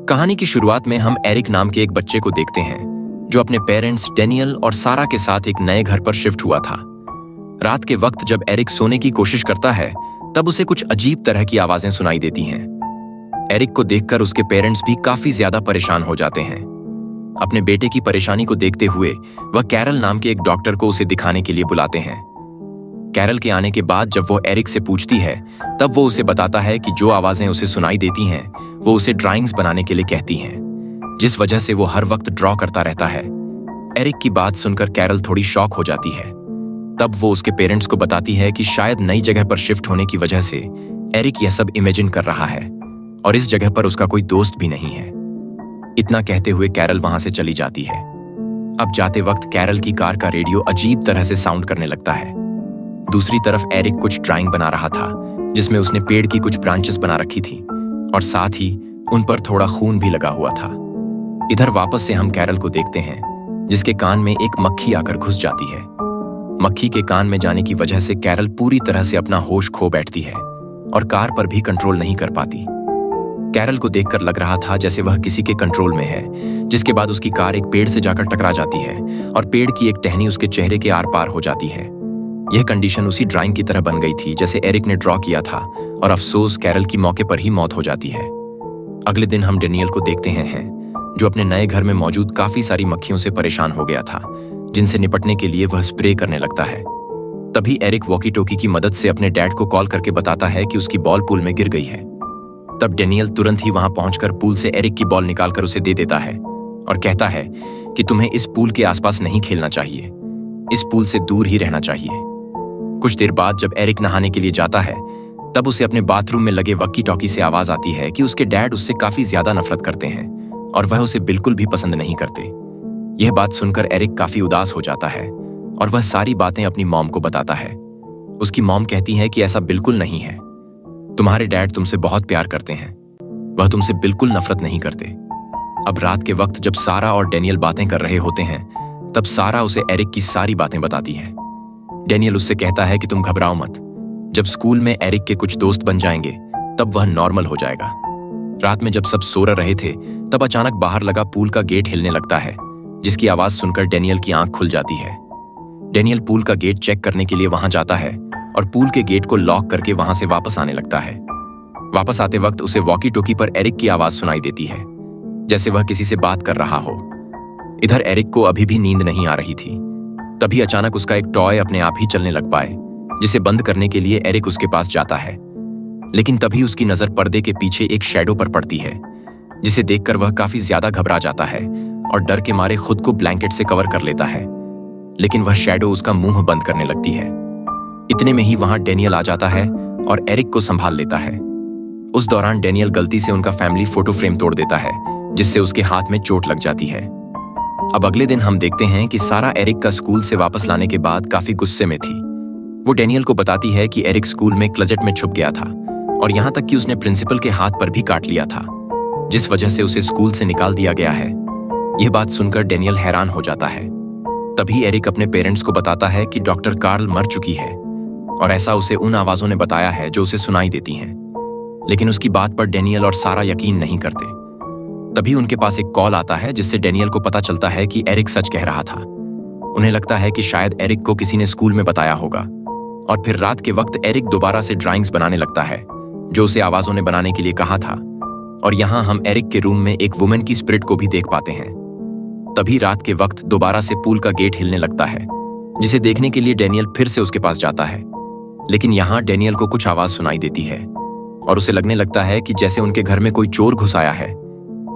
कहानी की शुरुआत में हम एरिक नाम के एक बच्चे को देखते हैं जो अपने पेरेंट्स डेनियल और सारा के साथ एक नए घर पर शिफ्ट हुआ था। रात के वक्त जब एरिक सोने की कोशिश करता है तब उसे कुछ अजीब तरह की आवाजें सुनाई देती हैं। एरिक को देखकर उसके पेरेंट्स भी काफी ज्यादा परेशान हो जाते हैं। अपने बेटे की परेशानी को देखते हुए वह कैरल नाम के एक डॉक्टर को उसे दिखाने के लिए बुलाते हैं। कैरल के आने के बाद जब वो एरिक से पूछती है तब वो उसे बताता है कि जो आवाजें उसे सुनाई देती हैं वो उसे ड्राइंग्स बनाने के लिए कहती हैं, जिस वजह से वो हर वक्त ड्रॉ करता रहता है। एरिक की बात सुनकर कैरल थोड़ी शॉक हो जाती है। तब वो उसके पेरेंट्स को बताती है कि शायद नई जगह पर शिफ्ट होने की वजह से एरिक यह सब इमेजिन कर रहा है और इस जगह पर उसका कोई दोस्त भी नहीं है। इतना कहते हुए कैरल वहां से चली जाती है। अब जाते वक्त कैरल की कार का रेडियो अजीब तरह से साउंड करने लगता है। दूसरी तरफ एरिक कुछ ड्राइंग बना रहा था जिसमें उसने पेड़ की कुछ ब्रांचेस बना रखी थी और साथ ही उन पर थोड़ा खून भी लगा हुआ था। इधर वापस से हम कैरल को देखते हैं जिसके कान में एक मक्खी आकर घुस जाती है। मक्खी के कान में जाने की वजह से कैरल पूरी तरह से अपना होश खो बैठती है और कार पर भी कंट्रोल नहीं कर पाती। कैरल को देखकर लग रहा था जैसे वह किसी के कंट्रोल में है, जिसके बाद उसकी कार एक पेड़ से जाकर टकरा जाती है और पेड़ की एक टहनी उसके चेहरे के आर पार हो जाती है। यह कंडीशन उसी ड्राइंग की तरह बन गई थी जैसे एरिक ने ड्रॉ किया था और अफसोस कैरल की मौके पर ही मौत हो जाती है। अगले दिन हम डेनियल को देखते हैं जो अपने नए घर में मौजूद काफी सारी मक्खियों से परेशान हो गया था, जिनसे निपटने के लिए वह स्प्रे करने लगता है। तभी एरिक वॉकी टॉकी की मदद से अपने डैड को कॉल करके बताता है कि उसकी बॉल पूल में गिर गई है। तब डेनियल तुरंत ही वहां पहुंचकर पूल से एरिक की बॉल निकालकर उसे दे देता है और कहता है कि तुम्हें इस पूल के आसपास नहीं खेलना चाहिए, इस पूल से दूर ही रहना चाहिए। कुछ देर बाद जब एरिक नहाने के लिए जाता है तब उसे अपने बाथरूम में लगे वॉकी टॉकी से आवाज आती है कि उसके डैड उससे काफी ज्यादा नफरत करते हैं और वह उसे बिल्कुल भी पसंद नहीं करते। यह बात सुनकर एरिक काफी उदास हो जाता है और वह सारी बातें अपनी मॉम को बताता है। उसकी मॉम कहती है कि ऐसा बिल्कुल नहीं है, तुम्हारे डैड तुमसे बहुत प्यार करते हैं, वह तुमसे बिल्कुल नफरत नहीं करते। अब रात के वक्त जब सारा और डेनियल बातें कर रहे होते हैं तब सारा उसे एरिक की सारी बातें बताती है। डेनियल उससे कहता है कि तुम घबराओ मत, जब स्कूल में एरिक के कुछ दोस्त बन जाएंगे तब वह नॉर्मल हो जाएगा। रात में जब सब सो रहे थे तब अचानक बाहर लगा पूल का गेट हिलने लगता है, जिसकी आवाज सुनकर डेनियल की आंख खुल जाती है। डेनियल पूल का गेट चेक करने के लिए वहां जाता है और पूल के गेट को लॉक करके वहां से वापस आने लगता है। वापस आते वक्त उसे वॉकी टॉकी पर एरिक की आवाज सुनाई देती है, जैसे वह किसी से बात कर रहा हो। इधर एरिक को अभी भी नींद नहीं आ रही थी। तभी अचानक उसका एक टॉय अपने आप ही चलने लग पाए, जिसे बंद करने के लिए एरिक उसके पास जाता है। लेकिन तभी उसकी नजर पर्दे के पीछे एक शैडो पर पड़ती है, जिसे देखकर वह काफी ज्यादा घबरा जाता है और डर के मारे खुद को ब्लैंकेट से कवर कर लेता है। लेकिन वह शैडो उसका मुंह बंद करने लगती है। इतने में ही वहां डेनियल आ जाता है और एरिक को संभाल लेता है। उस दौरान डेनियल गलती से उनका फैमिली फोटो फ्रेम तोड़ देता है, जिससे उसके हाथ में चोट लग जाती है। अब अगले दिन हम देखते हैं कि सारा एरिक का स्कूल से वापस लाने के बाद काफी गुस्से में थी। वो डेनियल को बताती है कि एरिक स्कूल में क्लोजेट में छुप गया था और यहाँ तक कि उसने प्रिंसिपल के हाथ पर भी काट लिया था, जिस वजह से उसे स्कूल से निकाल दिया गया है। यह बात सुनकर डेनियल हैरान हो जाता है। तभी एरिक अपने पेरेंट्स को बताता है कि डॉक्टर कार्ल मर चुकी है और ऐसा उसे उन आवाजों ने बताया है जो उसे सुनाई देती हैं। लेकिन उसकी बात पर डेनियल और सारा यकीन नहीं करते। तभी उनके पास एक कॉल आता है जिससे डेनियल को पता चलता है कि एरिक सच कह रहा था। उन्हें लगता है कि शायद एरिक को किसी ने स्कूल में बताया होगा और फिर रात के वक्त एरिक दोबारा से ड्राइंग्स बनाने लगता है जो उसे आवाजों ने बनाने के लिए कहा था। और यहाँ हम एरिक के रूम में एक वुमेन की स्पिरिट को भी देख पाते हैं। तभी रात के वक्त दोबारा से पूल का गेट हिलने लगता है, जिसे देखने के लिए डेनियल फिर से उसके पास जाता है। लेकिन यहाँ डेनियल को कुछ आवाज सुनाई देती है और उसे लगने लगता है कि जैसे उनके घर में कोई चोर घुस आया है,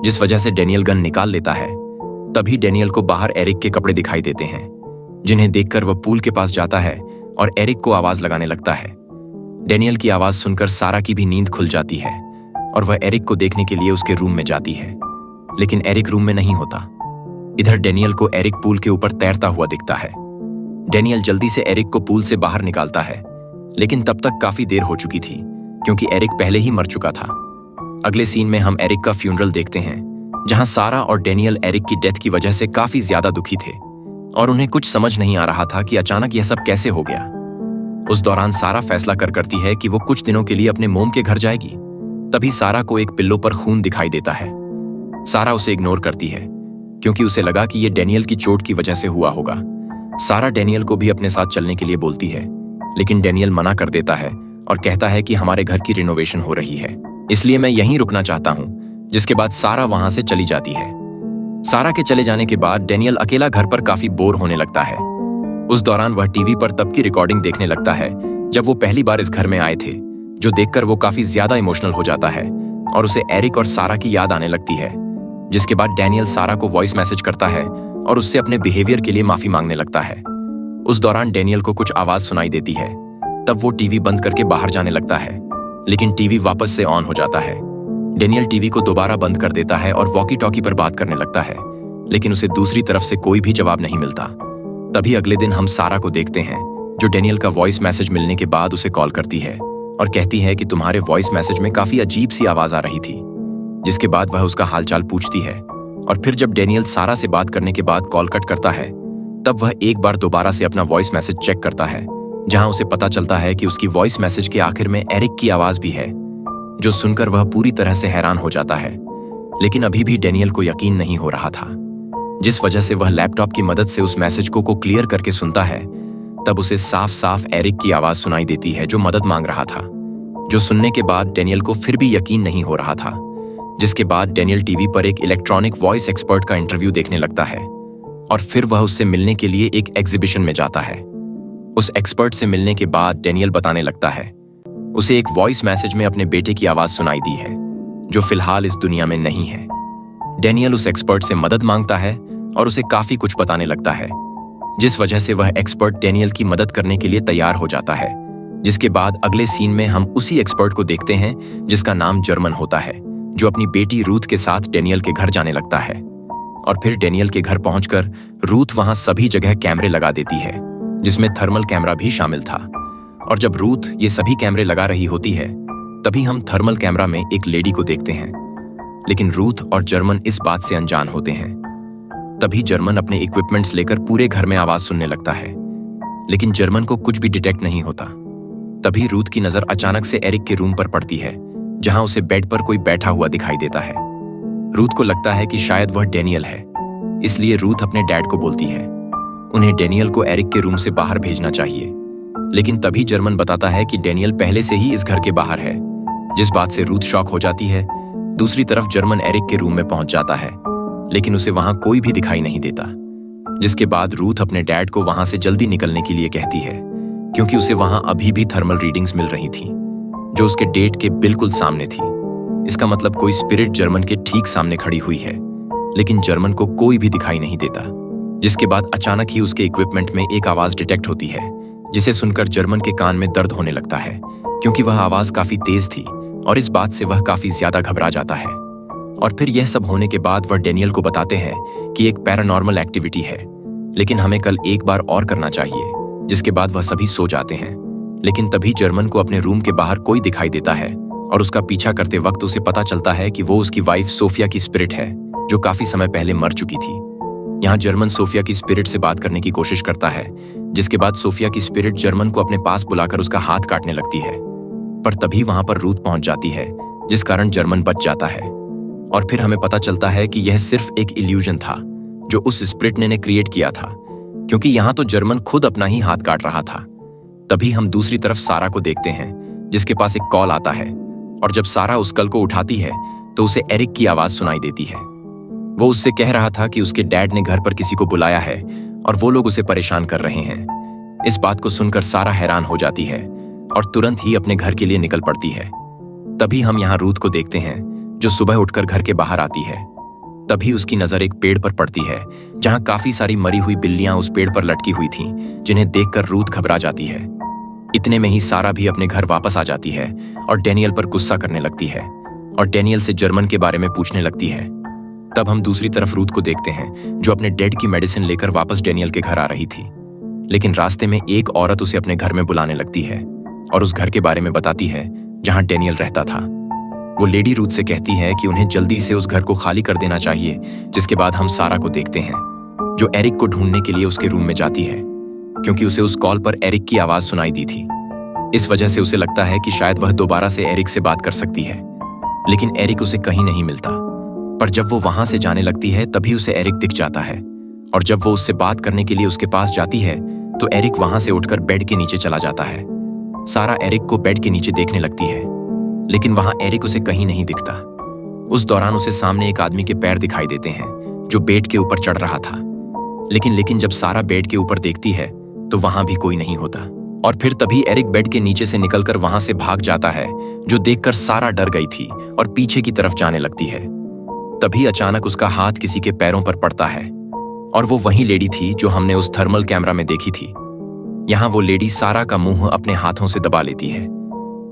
जिस वजह से डेनियल गन निकाल लेता है। तभी डेनियल को बाहर एरिक के कपड़े दिखाई देते हैं, जिन्हें देखकर वह पूल के पास जाता है और एरिक को आवाज लगाने लगता है। डेनियल की आवाज सुनकर सारा की भी नींद खुल जाती है और वह एरिक को देखने के लिए उसके रूम में जाती है। लेकिन एरिक रूम में नहीं होता। इधर डेनियल को एरिक पूल के ऊपर तैरता हुआ दिखता है। डेनियल जल्दी से एरिक को पूल से बाहर निकालता है, लेकिन तब तक काफी देर हो चुकी थी क्योंकि एरिक पहले ही मर चुका था। अगले सीन में हम एरिक का फ्यूनरल देखते हैं, जहां सारा और डेनियल एरिक की डेथ की वजह से काफी ज्यादा दुखी थे और उन्हें कुछ समझ नहीं आ रहा था कि अचानक यह सब कैसे हो गया। उस दौरान सारा फैसला करती है कि वो कुछ दिनों के लिए अपने मोम के घर जाएगी। तभी सारा को एक पिल्लो पर खून दिखाई देता है सारा उसे इग्नोर करती है क्योंकि उसे लगा कि ये डेनियल की चोट की वजह से हुआ होगा। सारा डेनियल को भी अपने साथ चलने के लिए बोलती है, लेकिन डेनियल मना कर देता है और कहता है कि हमारे घर की रिनोवेशन हो रही है, इसलिए मैं यहीं रुकना चाहता हूँ। जिसके बाद सारा वहां से चली जाती है। सारा के चले जाने के बाद डेनियल अकेला घर पर काफी बोर होने लगता है। उस दौरान वह टीवी पर तब की रिकॉर्डिंग देखने लगता है जब वो पहली बार इस घर में आए थे, जो देखकर वो काफी ज्यादा इमोशनल हो जाता है और उसे एरिक और सारा की याद आने लगती है। जिसके बाद डेनियल सारा को वॉइस मैसेज करता है और उससे अपने बिहेवियर के लिए माफी मांगने लगता है। उस दौरान डेनियल को कुछ आवाज सुनाई देती है। तब वो टीवी बंद करके बाहर जाने लगता है, लेकिन टीवी वापस से ऑन हो जाता है। डेनियल टीवी को दोबारा बंद कर देता है और वॉकी टॉकी पर बात करने लगता है, लेकिन उसे दूसरी तरफ से कोई भी जवाब नहीं मिलता। तभी अगले दिन हम सारा को देखते हैं, जो डेनियल का वॉइस मैसेज मिलने के बाद उसे कॉल करती है और कहती है कि तुम्हारे वॉइस मैसेज में काफी अजीब सी आवाज आ रही थी। जिसके बाद वह उसका हालचाल पूछती है और फिर जब डेनियल सारा से बात करने के बाद कॉल कट करता है, तब वह एक बार दोबारा से अपना वॉइस मैसेज चेक करता है, जहां उसे पता चलता है कि उसकी वॉइस मैसेज के आखिर में एरिक की आवाज भी है, जो सुनकर वह पूरी तरह से हैरान हो जाता है। लेकिन अभी भी डेनियल को यकीन नहीं हो रहा था, जिस वजह से वह लैपटॉप की मदद से उस मैसेज को क्लियर करके सुनता है। तब उसे साफ साफ एरिक की आवाज सुनाई देती है, जो मदद मांग रहा था, जो सुनने के बाद डेनियल को फिर भी यकीन नहीं हो रहा था। जिसके बाद डेनियल टीवी पर एक इलेक्ट्रॉनिक वॉइस एक्सपर्ट का इंटरव्यू देखने लगता है और फिर वह उससे मिलने के लिए एक एग्जीबिशन में जाता है। उस एक्सपर्ट से मिलने के बाद डेनियल बताने लगता है उसे एक वॉइस मैसेज में अपने बेटे की आवाज सुनाई दी है, जो फिलहाल इस दुनिया में नहीं है। डेनियल उस एक्सपर्ट से मदद मांगता है और उसे काफी कुछ बताने लगता है, जिस वजह से वह एक्सपर्ट डेनियल की मदद करने के लिए तैयार हो जाता है। जिसके बाद अगले सीन में हम उसी एक्सपर्ट को देखते हैं जिसका नाम जर्मन होता है, जो अपनी बेटी रूथ के साथ डेनियल के घर जाने लगता है। और फिर डेनियल के घर पहुंचकर रूथ वहां सभी जगह कैमरे लगा देती है, जिसमें थर्मल कैमरा भी शामिल था। और जब रूथ ये सभी कैमरे लगा रही होती है, तभी हम थर्मल कैमरा में एक लेडी को देखते हैं, लेकिन रूथ और जर्मन इस बात से अनजान होते हैं। तभी जर्मन अपने इक्विपमेंट्स लेकर पूरे घर में आवाज सुनने लगता है, लेकिन जर्मन को कुछ भी डिटेक्ट नहीं होता। तभी रूथ की नजर अचानक से एरिक के रूम पर पड़ती है, जहां उसे बेड पर कोई बैठा हुआ दिखाई देता है। रूथ को लगता है कि शायद वह डेनियल है, इसलिए रूथ अपने डैड को बोलती है उन्हें डेनियल को एरिक के रूम से बाहर भेजना चाहिए। लेकिन तभी जर्मन बताता है कि डेनियल पहले से ही इस घर के बाहर है, जिस बात से रूथ शॉक हो जाती है। दूसरी तरफ जर्मन एरिक के रूम में पहुंच जाता है, लेकिन उसे वहां कोई भी दिखाई नहीं देता। जिसके बाद रूथ अपने डैड को वहां से जल्दी निकलने के लिए कहती है, क्योंकि उसे वहां अभी भी थर्मल रीडिंग्स मिल रही थी, जो उसके डेट के बिल्कुल सामने थी। इसका मतलब कोई स्पिरिट जर्मन के ठीक सामने खड़ी हुई है, लेकिन जर्मन को कोई भी दिखाई नहीं देता। जिसके बाद अचानक ही उसके इक्विपमेंट में एक आवाज डिटेक्ट होती है, जिसे सुनकर जर्मन के कान में दर्द होने लगता है, क्योंकि वह आवाज काफी तेज थी और इस बात से वह काफी ज्यादा घबरा जाता है। और फिर यह सब होने के बाद वह डेनियल को बताते हैं कि एक पैरानॉर्मल एक्टिविटी है, लेकिन हमें कल एक बार और करना चाहिए। जिसके बाद वह सभी सो जाते हैं, लेकिन तभी जर्मन को अपने रूम के बाहर कोई दिखाई देता है और उसका पीछा करते वक्त उसे पता चलता है कि वो उसकी वाइफ सोफिया की स्पिरिट है, जो काफी समय पहले मर चुकी थी। यहाँ जर्मन सोफिया की स्पिरिट से बात करने की कोशिश करता है, जिसके बाद सोफिया की स्पिरिट जर्मन को अपने पास बुलाकर उसका हाथ काटने लगती है, पर तभी वहां पर रूथ पहुंच जाती है, जिस कारण जर्मन बच जाता है। और फिर हमें पता चलता है कि यह सिर्फ एक इल्यूजन था जो उस स्पिरिट ने क्रिएट किया था, क्योंकि यहाँ तो जर्मन खुद अपना ही हाथ काट रहा था। तभी हम दूसरी तरफ सारा को देखते हैं, जिसके पास एक कॉल आता है, और जब सारा उस कॉल को उठाती है तो उसे एरिक की आवाज सुनाई देती है। वो उससे कह रहा था कि उसके डैड ने घर पर किसी को बुलाया है और वो लोग उसे परेशान कर रहे हैं। इस बात को सुनकर सारा हैरान हो जाती है और तुरंत ही अपने घर के लिए निकल पड़ती है। तभी हम यहाँ रूथ को देखते हैं, जो सुबह उठकर घर के बाहर आती है। तभी उसकी नजर एक पेड़ पर पड़ती है, जहां काफी सारी मरी हुई बिल्लियां उस पेड़ पर लटकी हुई थीं, जिन्हें देखकर रूथ घबरा जाती है। इतने में ही सारा भी अपने घर वापस आ जाती है और डेनियल पर गुस्सा करने लगती है और डेनियल से जर्मन के बारे में पूछने लगती है। तब हम दूसरी तरफ रूथ को देखते हैं, जो अपने डैड की मेडिसिन लेकर वापस डेनियल के घर आ रही थी। लेकिन रास्ते में एक औरत उसे अपने घर में बुलाने लगती है और उस घर के बारे में बताती है जहां डेनियल रहता था। वो लेडी रूथ से कहती है कि उन्हें जल्दी से उस घर को खाली कर देना चाहिए। जिसके बाद हम सारा को देखते हैं, जो एरिक को ढूंढने के लिए उसके रूम में जाती है, क्योंकि उसे उस कॉल पर एरिक की आवाज सुनाई दी थी। इस वजह से उसे लगता है कि शायद वह दोबारा से एरिक से बात कर सकती है, लेकिन एरिक उसे कहीं नहीं मिलता। पर जब वो वहां से जाने लगती है तभी उसे एरिक दिख जाता है, और जब वो उससे बात करने के लिए उसके पास जाती है तो एरिक वहां से उठकर बेड के नीचे चला जाता है। सारा एरिक को बेड के नीचे देखने लगती है, लेकिन वहां एरिक उसे कहीं नहीं दिखता। उस दौरान उसे सामने एक आदमी के पैर दिखाई देते हैं जो बेड के ऊपर चढ़ रहा था, लेकिन जब सारा बेड के ऊपर देखती है तो वहां भी कोई नहीं होता। और फिर तभी एरिक बेड के नीचे से निकलकर वहां से भाग जाता है, जो देखकर सारा डर गई थी और पीछे की तरफ जाने लगती है। तभी अचानक उसका हाथ किसी के पैरों पर पड़ता है, और वो वही लेडी थी जो हमने उस थर्मल कैमरा में देखी थी। यहाँ वो लेडी सारा का मुंह अपने हाथों से दबा लेती है।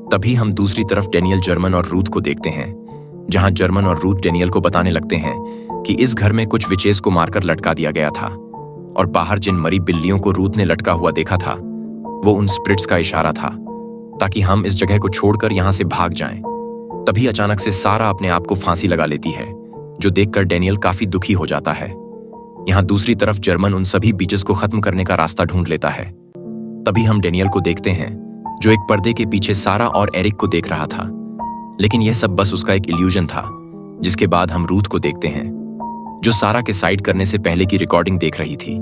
तभी हम दूसरी तरफ डेनियल, जर्मन और रूथ को देखते हैं, जहां जर्मन और रूथ डेनियल को बताने लगते हैं कि इस घर में कुछ विचेस को मारकर लटका दिया गया था, और बाहर जिन मरी बिल्लियों को रूथ ने लटका हुआ देखा था वो उन स्पिरिट्स का इशारा था, ताकि हम इस जगह को छोड़कर यहां से भाग जाएं। तभी अचानक से सारा अपने आप को फांसी लगा लेती है, जो देखकर डेनियल काफी दुखी हो जाता है। यहाँ दूसरी तरफ जर्मन उन सभी बीचेस को खत्म करने का रास्ता ढूंढ लेता है। तभी हम डेनियल को देखते हैं, जो एक पर्दे के पीछे सारा और एरिक को देख रहा था, लेकिन यह सब बस उसका एक इल्यूजन था। जिसके बाद हम रूथ को देखते हैं, जो सारा के साइड करने से पहले की रिकॉर्डिंग देख रही थी।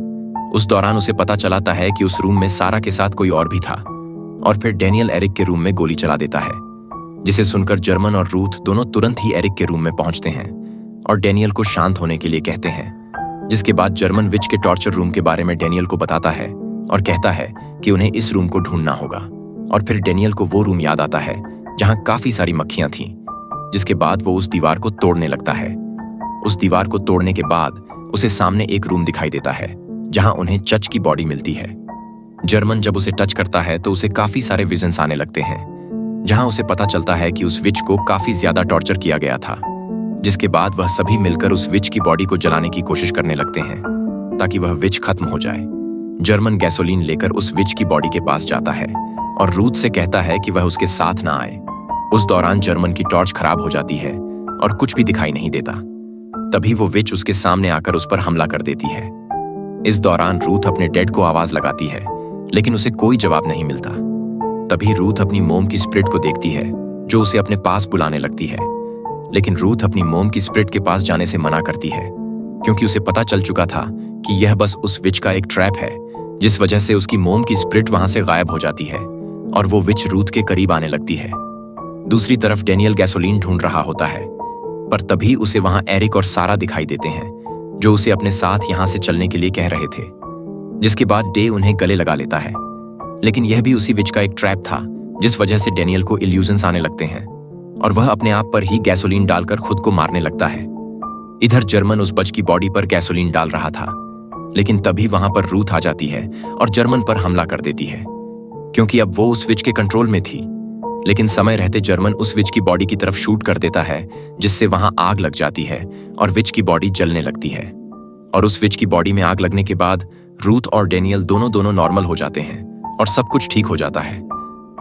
उस दौरान उसे पता चलाता है कि उस रूम में सारा के साथ कोई और भी था, और फिर डेनियल एरिक के रूम में गोली चला देता है, जिसे सुनकर जर्मन और रूथ दोनों तुरंत ही एरिक के रूम में पहुंचते हैं और डेनियल को शांत होने के लिए कहते हैं। जिसके बाद जर्मन विच के टॉर्चर रूम के बारे में डेनियल को बताता है और कहता है कि उन्हें इस रूम को ढूंढना होगा। और फिर डेनियल को वो रूम याद आता है जहां काफी सारी मक्खियां थीं। जिसके बाद वो उस दीवार को तोड़ने लगता है। उस दीवार को तोड़ने के बाद उसे सामने एक रूम दिखाई देता है जहां उन्हें चच की बॉडी मिलती है। जर्मन जब उसे टच करता है तो उसे काफी सारे विजन्स आने लगते हैं, जहां उसे पता चलता है कि उस विच को काफी ज्यादा टॉर्चर किया गया था। जिसके बाद वह सभी मिलकर उस विच की बॉडी को जलाने की कोशिश करने लगते हैं, ताकि वह विच खत्म हो जाए। जर्मन गैसोलीन लेकर उस विच की बॉडी के पास जाता है और रूथ से कहता है कि वह उसके साथ ना आए। उस दौरान जर्मन की टॉर्च खराब हो जाती है और कुछ भी दिखाई नहीं देता। तभी वो विच उसके सामने आकर उस पर हमला कर देती है। इस दौरान रूथ अपने डेड को आवाज लगाती है, लेकिन उसे कोई जवाब नहीं मिलता। तभी रूथ अपनी मोम की स्पिरिट को देखती है, जो उसे अपने पास बुलाने लगती है। लेकिन रूथ अपनी मोम की स्पिरिट के पास जाने से मना करती है, क्योंकि उसे पता चल चुका था कि यह बस उस विच का एक ट्रैप है, जिस वजह से उसकी मोम की स्पिरिट वहां से गायब हो जाती है और वो विच रूथ के करीब आने लगती है। दूसरी तरफ डेनियल गैसोलीन ढूंढ रहा होता है, पर तभी उसे वहां एरिक और सारा दिखाई देते हैं, जो उसे अपने साथ यहां से चलने के लिए कह रहे थे। जिसके बाद डे उन्हें गले लगा लेता है, लेकिन यह भी उसी विच का एक ट्रैप था, जिस वजह से डेनियल को इल्यूजन्स आने लगते हैं और वह अपने आप पर ही गैसोलीन डालकर खुद को मारने लगता है। इधर जर्मन उस बच की बॉडी पर गैसोलीन डाल रहा था, लेकिन तभी वहां पर रूथ आ जाती है और जर्मन पर हमला कर देती है, क्योंकि अब वो उस विच के कंट्रोल में थी। लेकिन समय रहते जर्मन उस विच की बॉडी की तरफ शूट कर देता है, जिससे वहां आग लग जाती है और विच की बॉडी जलने लगती है। और उस विच की बॉडी में आग लगने के बाद रूथ और डेनियल दोनों नॉर्मल हो जाते हैं और सब कुछ ठीक हो जाता है।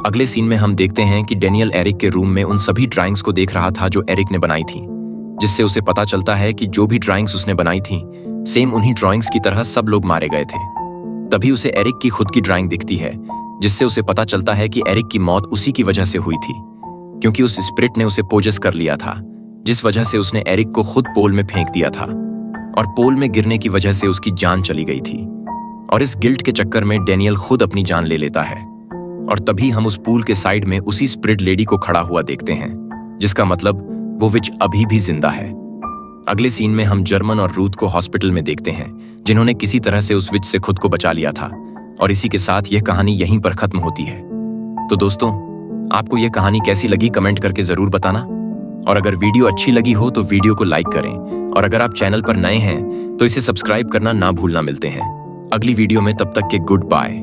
अगले सीन में हम देखते हैं कि डेनियल एरिक के रूम में उन सभी ड्राइंग्स को देख रहा था जो एरिक ने बनाई थी, जिससे उसे पता चलता है कि जो भी ड्राइंग्स उसने बनाई थी, सेम उन्हीं ड्राइंग्स की तरह सब लोग मारे गए थे। तभी उसे एरिक की खुद की ड्राइंग दिखती है, जिससे उसे पता चलता है कि एरिक की मौत उसी की वजह से हुई थी, क्योंकि उस स्पिरिट ने उसे पोजेस कर लिया था, जिस वजह से उसने एरिक को खुद पोल में फेंक दिया था और पोल में गिरने की वजह से उसकी जान चली गई थी। और इस गिल्ट के चक्कर में डेनियल खुद अपनी जान ले लेता है। और तभी हम उस पूल के साइड में उसी स्पिरिट लेडी को खड़ा हुआ देखते हैं, जिसका मतलब वो विच अभी भी जिंदा है। अगले सीन में हम जर्मन और रूथ को हॉस्पिटल में देखते हैं, जिन्होंने किसी तरह से उस विच से खुद को बचा लिया था। और इसी के साथ यह कहानी यहीं पर खत्म होती है। तो दोस्तों, आपको यह कहानी कैसी लगी कमेंट करके जरूर बताना। और अगर वीडियो अच्छी लगी हो तो वीडियो को लाइक करें, और अगर आप चैनल पर नए हैं तो इसे सब्सक्राइब करना ना भूलना। मिलते हैं अगली वीडियो में, तब तक के गुड बाय।